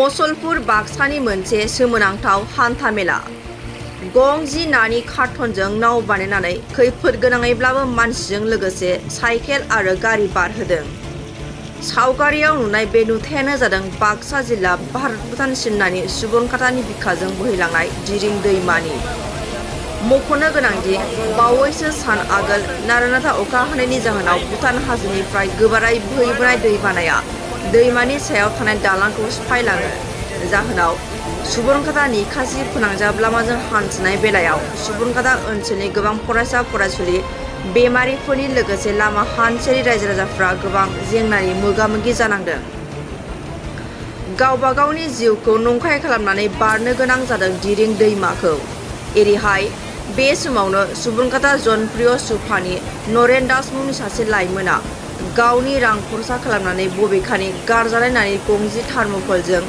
मसलपुर बाक्सानि मोनसे सोमोनांथाव हान्थामेला गं 10 नानि कार्टनजों नाव बानायनानै खैफोद गोनाङैब्लाबो मानसिजों लोगोसे साइकेल आरो गारि बारहोदों। सावगारियाव नुनाय बे नुथायानो जादों बाक्सा जिल्ला भारत भुटान सिमनानि सुबनखातानि बिखाजों बोहैलांनाय दिरिं दैमानि। मख'नो गोनांदि बावैसो सान आगोल नारानाथा अखा हानायनि जाहोनाव भुटान हाजोनिफ्राय गोबारै बोहैबोनाय दैबानाया दैमानि सायाव थानाय दालांखौ सिफायलाङो। जाहोनाव सुबनखाता निकासि फोनांजाब लामाजों हान्थिनाय बेलायाव सुबनखाता ओनसोलनि गोबां फरायसा फरायसुलि बेमारिफोरनि लोगोसे लामा हान्थियारि रायजो राजाफ्रा गोबां जेंनानि मोगा-मोगि जानांदों। गावबा गावनि जिउखौ नंखाय खालामनानै बारनो गोनां जादों दिरिं दैमाखौ। एरैहाय बे समावनो सुबनखाता जनप्रिय सुफानि नरेन दास मुंनि सासे लाइमोना गावनि रां खरसा खालामनानै बबेखानि गारजानाय नानि गं 10 थार्मकलजों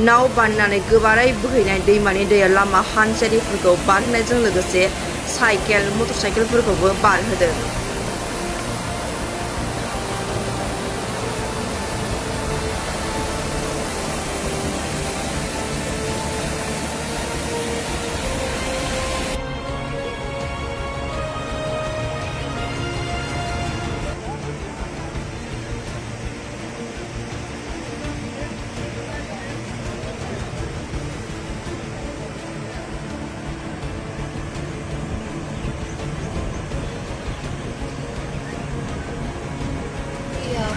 नाव बानायनानै गोबारै बोहैनाय दैमानि दैया लामा हान्थियारिफोरखौ बारहोनायजों लोगोसे साइकेल मटरसाइकेलफोरखौबो बारहोदों।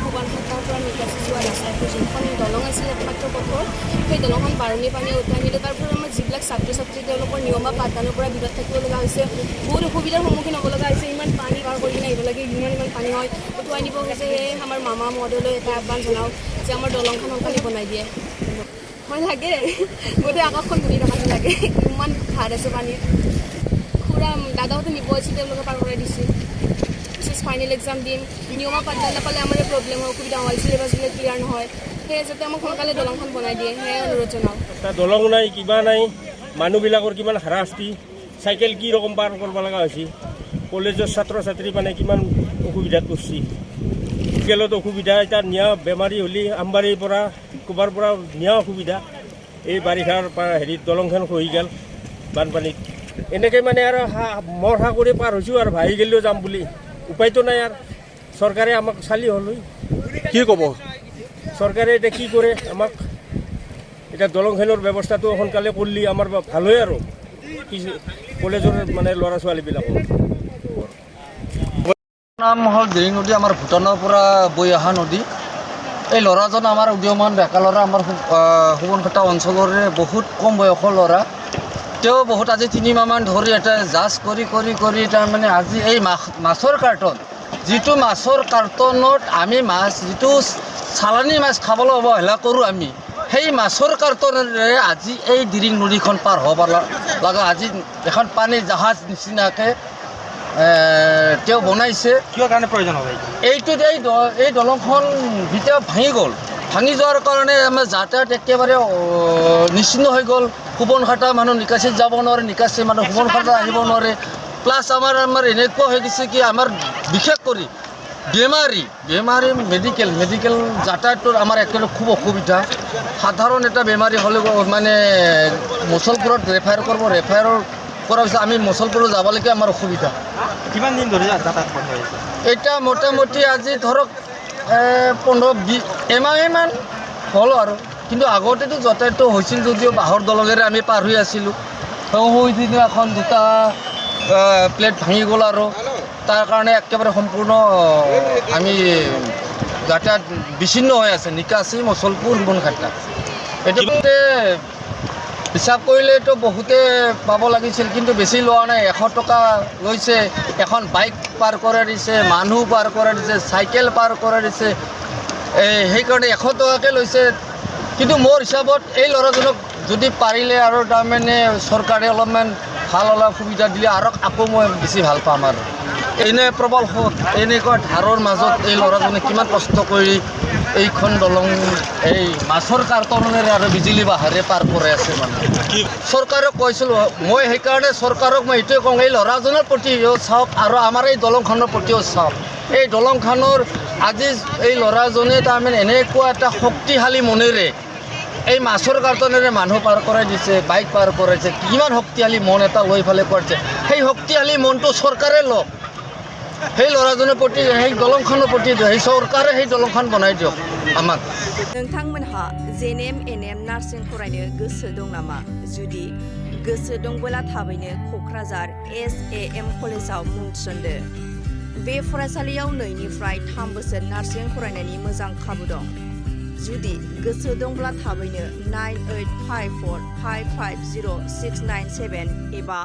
সুবনখাতাৰ নিকাছি যোৱা ৰাস্তাটো যোনখন দলং আছিল একমাত্ৰ পথৰ, সেই দলংখন বাৰণি পানীয়ে উটাই নিলে। তাৰ ফলত আমাৰ যিবিলাক ছাত্ৰ ছাত্ৰী তেওঁলোকৰ নিয়ম বা পাঠদানৰ পৰা বিৰত থাকিব লগা হৈছে, বহুত অসুবিধাৰ সন্মুখীন হ'ব লগা হৈছে। ইমান পানী পাৰ কৰি কিনে আহিব লাগে, ইমান পানী হয়, উটুৱাই নিব হৈছে। সেয়ে আমাৰ মামা মহোদয়লৈ এটা আহ্বান জনাওঁ যে আমাৰ দলংখন সোনকালে বনাই দিয়ে। মই লাগে গোটেই আকাশখন বুনি থকা লাগে, ইমান ভাৰ আছে পানীত। খুৰা দাদাহঁতে নিব আহিছে, তেওঁলোকে পাৰ কৰাই দিছে। ফাইনেল এক্সাম দিম, নিয়মা পাঠদান নাপালে আমাৰ প্ৰব্লেম হয়, অসুবিধা হয়, চিলেবাছবিলাক ক্লিয়াৰ নহয়। সেয়ে যাতে আমাক সোনকালে দলংখন বনাই দিয়ে, সেয়ে অনুৰোধ জনাওঁ। দলং নাই, কিবা নাই, মানুহবিলাকৰ কিমান হাৰাশাস্তি, চাইকেল কি ৰকম পাৰ কৰিব লগা হৈছে। কলেজৰ ছাত্ৰ ছাত্ৰী মানে কিমান অসুবিধাত পৰিছে। মেডিকেলত অসুবিধা, এতিয়া নিয়া বেমাৰী হ'লে আমবাৰীৰ পৰা ক'ৰবাৰ পৰা নিয়া অসুবিধা। এই বাৰিষাৰ দলংখন খহি গ'ল বানপানীত। এনেকৈ মানে আৰু মৰহা কৰি পাৰ হৈছোঁ আৰু ভাহি গ'লেও যাম বুলি। উপায়তো নাই আৰু চৰকাৰে আমাক চালি হ'ল। কি ক'ব চৰকাৰে এতিয়া কি কৰে আমাক? এতিয়া দলংখনৰ ব্যৱস্থাটো সোনকালে কৰিলে আমাৰ ভাল হয় আৰু কলেজৰ মানে ল'ৰা ছোৱালীবিলাকৰ। নাম হ'ল দিৰিং নদী, আমাৰ ভূটানৰ পৰা বৈ অহা নদী। এই ল'ৰাজন আমাৰ উদীয়মান ডেকা ল'ৰা, আমাৰ সুবনখাতা অঞ্চলৰে বহুত কম বয়সৰ ল'ৰা। তেওঁ বহুত আজি 3 মাহমান ধৰি এটা জাজ কৰি তাৰমানে আজি এই মাছৰ কাৰ্টন, যিটো মাছৰ কাৰ্টনত আমি মাছ যিটো চালানী মাছ খাবলৈ অৱহেলা কৰোঁ আমি, সেই মাছৰ কাৰ্টনেৰে আজি এই দিৰিং নদীখন পাৰ হ'ব লগা। আজি এখন পানী জাহাজ নিচিনাকৈ তেওঁ বনাইছে। কিয় কাৰণে প্ৰয়োজন হ'ব এইটোত এই দলংখন যেতিয়া ভাঙি যোৱাৰ কাৰণে আমাৰ যাতায়াত একেবাৰে নিশ্চিন্ন হৈ গ'ল। সুবনখাতা মানুহ নিকাচিত যাব নোৱাৰে, নিকাচি মানুহ সুবনখাতা আহিব নোৱাৰে। প্লাছ আমাৰ এনেকুৱা হৈ গৈছে কি, আমাৰ বিশেষ কৰি বেমাৰী মেডিকেল যাতায়াতৰ আমাৰ একেবাৰে খুব অসুবিধা। সাধাৰণ এটা বেমাৰী হ'লে মানে মচলপুৰত ৰেফাৰ ৰেফাৰৰ কৰাৰ পিছত আমি মচলপুৰত যাবলৈকে আমাৰ অসুবিধা। কিমান দিন ধৰি যাতায়াত বন্ধ হৈ আছে? এতিয়া মোটামুটি আজি ধৰক 15-20 এমাহমান হ'ল আৰু। কিন্তু আগতেতো যাতায়াতটো হৈছিল যদিও বাঁহৰ দলঙেৰে আমি পাৰ হৈ আছিলোঁ। সেইদিনাখন 2টা প্লেট ভাঙি গ'ল আৰু তাৰ কাৰণে একেবাৰে সম্পূৰ্ণ আমি যাতায়াত বিচ্ছিন্ন হৈ আছে নিকাচি মচলপুৰ সুবনখাতা। এইটো হিচাপ কৰিলেতো বহুতে পাব লাগিছিল, কিন্তু বেছি লোৱা নাই। 100 টকা লৈছে, এখন বাইক পাৰ কৰাই দিছে, মানুহ পাৰ কৰাই দিছে, চাইকেল পাৰ কৰাই দিছে। সেইকাৰণে 100 টকাকৈ লৈছে। কিন্তু মোৰ হিচাপত এই ল'ৰাজনক যদি পাৰিলে আৰু তাৰমানে চৰকাৰে অলপমান অলপ সুবিধা দিলে আৰু আকৌ মই বেছি ভাল পাম। আৰু এনে প্ৰবল এনেকুৱা ধাৰৰ মাজত এই ল'ৰাজনে কিমান কষ্ট কৰি এইখন দলং এই মাছৰ কাৰ্টনেৰে আৰু বিজুলী বাঁহেৰে পাৰ কৰি আছে। মানে চৰকাৰক কৈছিলোঁ মই, সেইকাৰণে চৰকাৰক মই এইটোৱে কওঁ, এই ল'ৰাজনৰ প্ৰতিও চাওক আৰু আমাৰ এই দলংখনৰ প্ৰতিও চাওক। এই দলংখনৰ আজি এই ল'ৰাজনে তাৰমানে এনেকুৱা এটা শক্তিশালী মনেৰে এই মাছৰ কাৰ্টনেৰে মানুহ পাৰ কৰাই দিছে, বাইক পাৰ কৰাইছে, কিমান শক্তিশালী মন এটা লৈ ফালে কৰিছে। সেই শক্তিশালী মনটো চৰকাৰে লওক, সেই ল'ৰাজনৰ প্ৰতি, সেই দলংখনৰ প্ৰতি সেই চৰকাৰে সেই দলংখন বনাই দিয়ক আমাক। नोंथांमोनहा जेएनएम एनएम नार्सिं फरायनो गोसो दं नामा? जुदि गोसो दंबोला थाबैनो क'क्राझार SAM कलेजाव मुं थिसनदो। बे फरायसालियाव 2निफ्राय 3 बोसोर नार्सिं फरायनायनि मोजां खाबु दं। जुदि गोसो दंब्ला थाबैनो 9854550697 एबा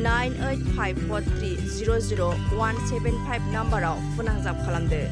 9854300175 नाम्बाराव फोनांजाब खालामदो।